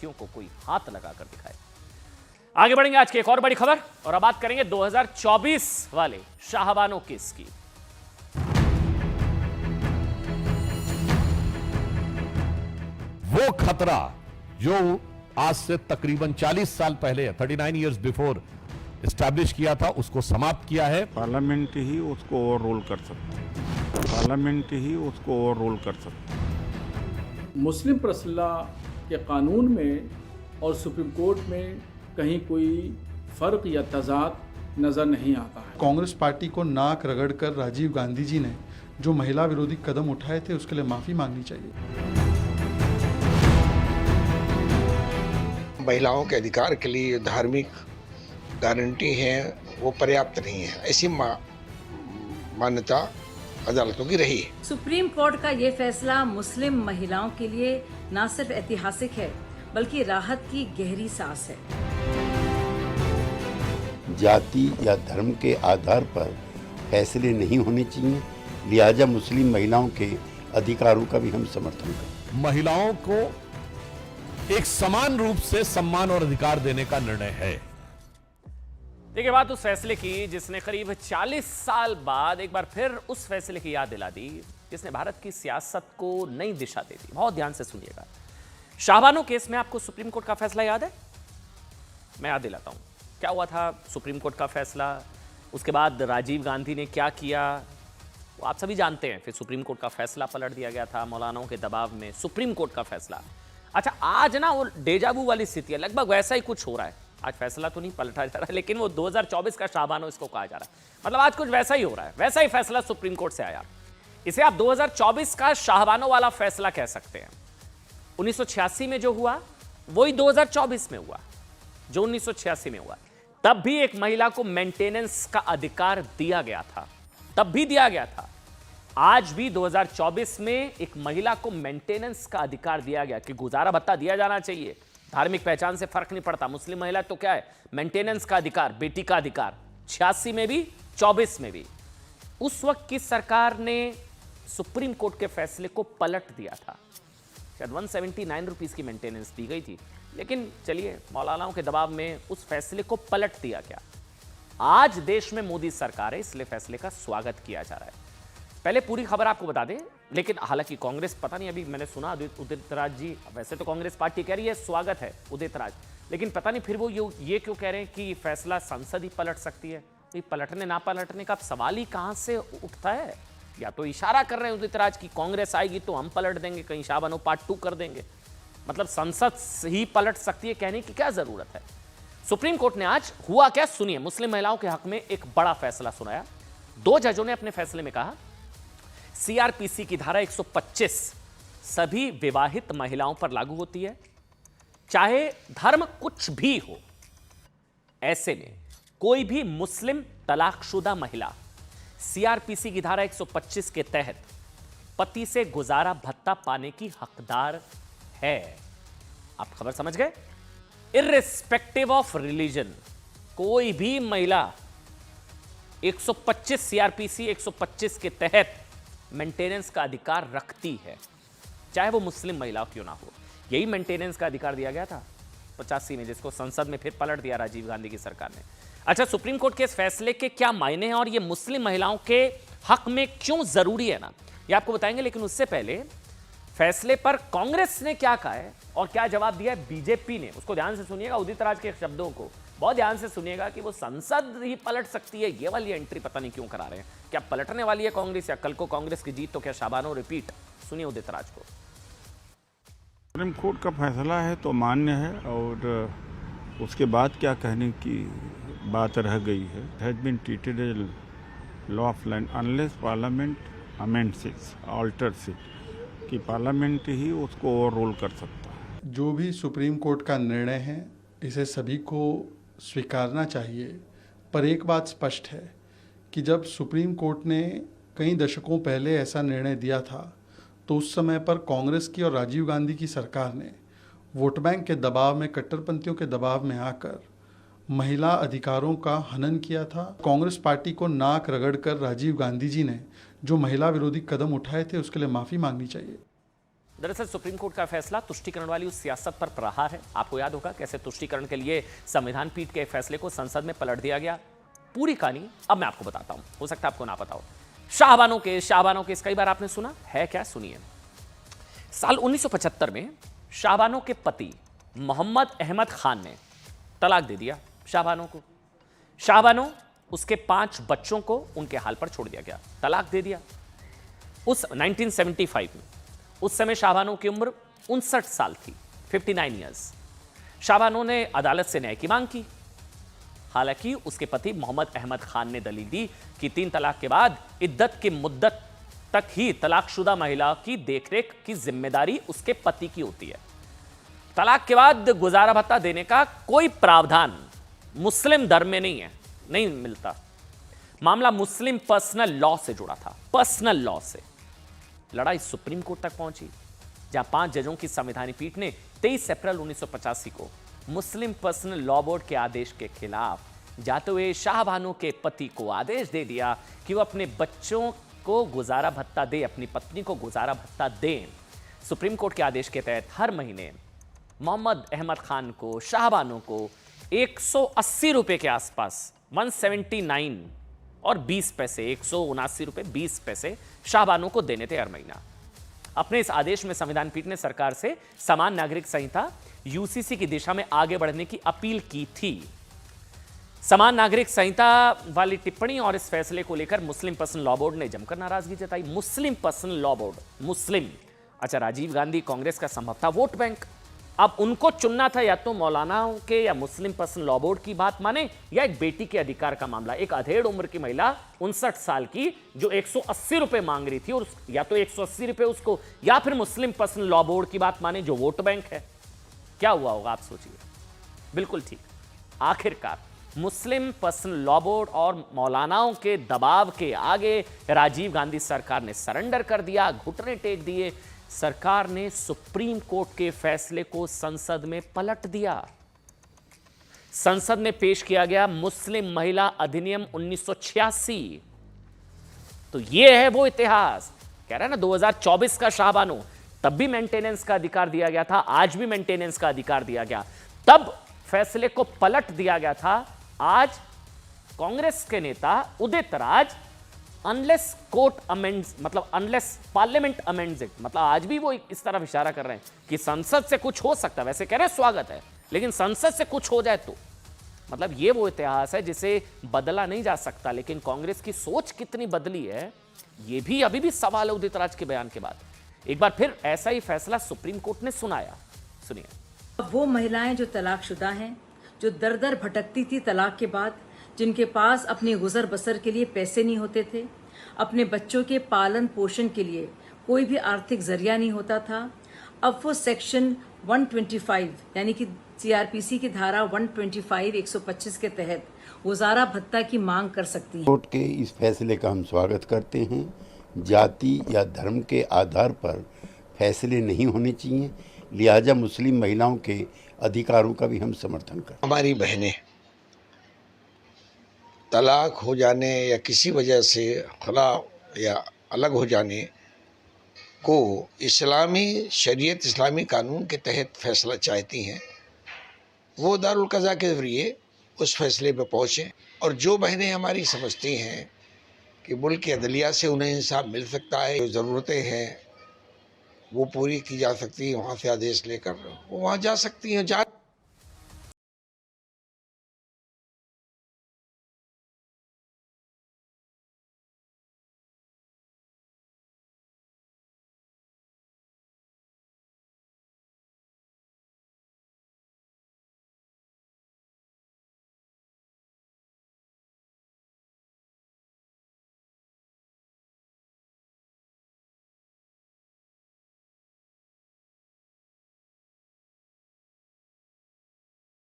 को कोई हाथ लगाकर दिखाए। आगे बढ़ेंगे आज की एक और बड़ी खबर और अब बात करेंगे 2024 वाले शाहबानो केस की। वो खतरा जो आज से तकरीबन 40 साल पहले 39 इयर्स बिफोर एस्टैब्लिश किया था, उसको समाप्त किया है। पार्लियामेंट ही उसको ओवररोल कर सकता है, पार्लियामेंट ही उसको ओवररोल कर सकता है। मुस्लिम पर्सनल के कानून में और सुप्रीम कोर्ट में कहीं कोई फ़र्क या तजाद नज़र नहीं आता है। कांग्रेस पार्टी को नाक रगड़कर राजीव गांधी जी ने जो महिला विरोधी कदम उठाए थे उसके लिए माफ़ी मांगनी चाहिए। महिलाओं के अधिकार के लिए धार्मिक गारंटी है वो पर्याप्त नहीं है, ऐसी मान्यता अदालतों की रही है। सुप्रीम कोर्ट का ये फैसला मुस्लिम महिलाओं के लिए न सिर्फ ऐतिहासिक है बल्कि राहत की गहरी सांस है। जाति या धर्म के आधार पर फैसले नहीं होने चाहिए, लिहाजा मुस्लिम महिलाओं के अधिकारों का भी हम समर्थन करते। महिलाओं को एक समान रूप से सम्मान और अधिकार देने का निर्णय है। देखिए, बात उस फैसले की जिसने करीब 40 साल बाद एक बार फिर उस फैसले की याद दिला दी जिसने भारत की सियासत को नई दिशा दे दी। बहुत ध्यान से सुनिएगा। शाहबानो केस में आपको सुप्रीम कोर्ट का फैसला याद है? मैं याद दिलाता हूं क्या हुआ था। सुप्रीम कोर्ट का फैसला, उसके बाद राजीव गांधी ने क्या किया वो आप सभी जानते हैं। फिर सुप्रीम कोर्ट का फैसला पलट दिया गया था मौलानाओं के दबाव में। सुप्रीम कोर्ट का फैसला, अच्छा आज ना वो डेजावू वाली स्थिति है, लगभग वैसा ही कुछ हो रहा है। आज फैसला तो नहीं पलटा जा रहा है लेकिन वो 2024 का शाहबानो इसको कहा जा रहा है। मतलब आज कुछ वैसा ही हो रहा है, वैसा ही फैसला सुप्रीम कोर्ट से आया। इसे आप 2024 का शाहबानो वाला फैसला कह सकते हैं। 1986 में जो हुआ वही 2024 में हुआ, जो 1986 में हुआ। तब भी एक महिला को मेंटेनेंस का अधिकार दिया गया था, तब भी दिया गया था। आज भी 2024 में एक महिला को मेंटेनेंस का अधिकार दिया गया कि गुजारा भत्ता दिया जाना चाहिए। धार्मिक पहचान से फर्क नहीं पड़ता, मुस्लिम महिला तो क्या है, मेंटेनेंस का अधिकार, बेटी का अधिकार। 86 में भी, 24 में भी। उस वक्त की सरकार ने सुप्रीम कोर्ट के फैसले को पलट दिया था। शायद 179 रुपीज की मेंटेनेंस दी गई थी, लेकिन चलिए मौलानाओं के दबाव में उस फैसले को पलट दिया गया। आज देश में मोदी सरकार है, इसलिए फैसले का स्वागत किया जा रहा है। पहले पूरी खबर आपको बता दें, लेकिन हालांकि कांग्रेस, पता नहीं अभी मैंने सुना उदित राज जी, वैसे तो कांग्रेस पार्टी कह रही है स्वागत है उदित राज, लेकिन पता नहीं फिर वो ये क्यों कह रहे हैं कि फैसला संसद ही पलट सकती है। तो पलटने ना पलटने का सवाल ही कहां से उठता है। या तो इशारा कर रहे हैं उदित राज की कांग्रेस आएगी तो हम पलट देंगे, कहीं शाहबानो पार्ट 2 कर देंगे। मतलब संसद ही पलट सकती है कहने की क्या जरूरत है। सुप्रीम कोर्ट ने आज हुआ क्या सुनिए। मुस्लिम महिलाओं के हक में एक बड़ा फैसला सुनाया। 2 जजों ने अपने फैसले में कहा सीआरपीसी की धारा 125 सभी विवाहित महिलाओं पर लागू होती है, चाहे धर्म कुछ भी हो। ऐसे में कोई भी मुस्लिम तलाकशुदा महिला सीआरपीसी की धारा 125 के तहत पति से गुजारा भत्ता पाने की हकदार है। आप खबर समझ गए? इर्रिस्पेक्टिव ऑफ रिलीजन, कोई भी महिला 125 सीआरपीसी 125 के तहत मेंटेनेंस का अधिकार रखती है, चाहे वो मुस्लिम महिला क्यों ना हो। यही मेंटेनेंस का अधिकार दिया गया था 85 में, जिसको संसद में फिर पलट दिया राजीव गांधी की सरकार ने। अच्छा, सुप्रीम कोर्ट के इस फैसले के क्या मायने हैं और ये मुस्लिम महिलाओं के हक में क्यों जरूरी है ना, ये आपको बताएंगे। लेकिन उससे पहले फैसले पर कांग्रेस ने क्या कहा है और क्या जवाब दिया है बीजेपी ने, उसको ध्यान से सुनिएगा। उदित राज के शब्दों को बहुत ध्यान से सुनिएगा कि वो संसद ही पलट सकती है, ये वाली एंट्री पता नहीं क्यों करा रहे हैं। क्या पलटने वाली है कांग्रेस, या कल को कांग्रेस की जीत तो क्या शाहबानो रिपीट? सुनिए उदित राज को। सुप्रीम कोर्ट का फैसला है तो मान्य है, और उसके बाद क्या कहने की बात रह गई है। Has been treated as law of land unless parliament amends it, alters it, कि पार्लियामेंट ही उसको ओवररोल कर सकता है। जो भी सुप्रीम कोर्ट का निर्णय है इसे सभी को स्वीकारना चाहिए, पर एक बात स्पष्ट है कि जब सुप्रीम कोर्ट ने कई दशकों पहले ऐसा निर्णय दिया था तो उस समय पर कांग्रेस की और राजीव गांधी की सरकार ने वोट बैंक के दबाव में, कट्टरपंथियों के दबाव में आकर महिला अधिकारों का हनन किया था। कांग्रेस पार्टी को नाक रगड़कर राजीव गांधी जी ने जो महिला विरोधी कदम उठाए थे उसके लिए माफ़ी मांगनी चाहिए। दरअसल सुप्रीम कोर्ट का फैसला तुष्टीकरण वाली उस सियासत पर प्रहार है। आपको याद होगा कैसे तुष्टीकरण के लिए संविधान पीठ के फैसले को संसद में पलट दिया गया। पूरी कहानी अब मैं आपको बताता हूं, हो सकता है आपको ना पता हो। शाहबानों के कई बार आपने सुना है क्या? सुनिए। साल 1975 में शाहबानों के पति मोहम्मद अहमद खान ने तलाक दे दिया शाहबानों को। शाहबानों, उसके 5 बच्चों को उनके हाल पर छोड़ दिया गया, तलाक दे दिया। उस 1975 में, उस समय शाहबानों की उम्र 59 साल थी, 59 ईयर्स। शाहबानों ने अदालत से न्याय की मांग की। हालांकि उसके पति मोहम्मद अहमद खान ने दलील दी कि 3 तलाक के बाद इद्दत की मुद्दत तक ही तलाकशुदा महिला की देखरेख की जिम्मेदारी उसके पति की होती है। तलाक के बाद गुजारा भत्ता देने का कोई प्रावधान मुस्लिम धर्म में नहीं मिलता। मामला मुस्लिम पर्सनल लॉ से जुड़ा था, पर्सनल लॉ से। लड़ाई सुप्रीम कोर्ट तक पहुंची, जहां 5 जजों की संवैधानिक पीठ ने 23 अप्रैल 1985 को मुस्लिम पर्सनल लॉ बोर्ड के आदेश के खिलाफ जाते हुए शाहबानों के पति को आदेश दे दिया कि वो अपने बच्चों को गुजारा भत्ता दे, अपनी पत्नी को गुजारा भत्ता दें। सुप्रीम कोर्ट के आदेश के तहत हर महीने मोहम्मद अहमद खान को, शाहबानों को 180 रुपए के आसपास, 179 और 20 पैसे, 179 रुपए 20 पैसे शाहबानों को देने थे हर महीना। अपने इस आदेश में संविधान पीठ ने सरकार से समान नागरिक संहिता यूसीसी की दिशा में आगे बढ़ने की अपील की थी। समान नागरिक संहिता वाली टिप्पणी और इस फैसले को लेकर मुस्लिम पर्सनल लॉ बोर्ड ने जमकर नाराजगी जताई। मुस्लिम पर्सनल लॉ बोर्ड, मुस्लिम, अच्छा, राजीव गांधी कांग्रेस का संभव था वोट बैंक। अब उनको चुनना था या तो मौलानाओं के या मुस्लिम पर्सनल लॉ बोर्ड की बात माने, या एक बेटी के अधिकार का मामला। एक अधेड़ उम्र की महिला 59 साल की जो 180 रुपए मांग रही थी, और या तो 180 रुपए उसको, या फिर मुस्लिम पर्सनल लॉ बोर्ड की बात माने जो वोट बैंक है। क्या हुआ होगा आप सोचिए। बिल्कुल ठीक, आखिरकार मुस्लिम पर्सनल लॉ बोर्ड और मौलानाओं के दबाव के आगे राजीव गांधी सरकार ने सरेंडर कर दिया, घुटने टेक दिए। सरकार ने सुप्रीम कोर्ट के फैसले को संसद में पलट दिया। संसद में पेश किया गया मुस्लिम महिला अधिनियम 1986। तो यह है वो इतिहास। कह रहा है ना 2024 का शाहबानो, तब भी मेंटेनेंस का अधिकार दिया गया था, आज भी मेंटेनेंस का अधिकार दिया गया। तब फैसले को पलट दिया गया था। आज कांग्रेस के नेता Udit Raj unless court amends, मतलब अनलेस पार्लियामेंट अमेंड्स इट, मतलब आज भी वो इस तरफ इशारा कर रहे हैं कि संसद से कुछ हो सकता है। वैसे कह रहे हैं स्वागत है, लेकिन संसद से कुछ हो जाए तो, मतलब ये वो इतिहास है जिसे बदला नहीं जा सकता। लेकिन कांग्रेस की सोच कितनी बदली है, ये भी अभी भी सवाल है उदित राज के बयान के बाद। एक बार फिर ऐसा ही फैसला सुप्रीम कोर्ट ने सुनाया, सुनिए। अब वो महिलाएं जो तलाकशुदा हैं, जो दर दर भटकती थी तलाक के बाद, जिनके पास अपनी गुजर बसर के लिए पैसे नहीं होते थे, अपने बच्चों के पालन पोषण के लिए कोई भी आर्थिक जरिया नहीं होता था, अब वो सेक्शन 125 यानी कि सीआरपीसी की धारा 125 125 के तहत गुजारा भत्ता की मांग कर सकती हैं। कोर्ट के इस फैसले का हम स्वागत करते हैं। जाति या धर्म के आधार पर फैसले नहीं होने चाहिए, लिहाजा मुस्लिम महिलाओं के अधिकारों का भी हम समर्थन करते हैं। हमारी बहनें तलाक हो जाने या किसी वजह से खला या अलग हो जाने को इस्लामी शरीयत, इस्लामी कानून के तहत फैसला चाहती हैं, वो दारुल क़ज़ा के ज़रिए उस फैसले पर पहुँचें। और जो बहनें हमारी समझती हैं कि मुल्क की अदलिया से उन्हें इंसाफ मिल सकता है, जो ज़रूरतें हैं वो पूरी की जा सकती हैं, वहाँ से आदेश लेकर वो वहाँ जा सकती हैं।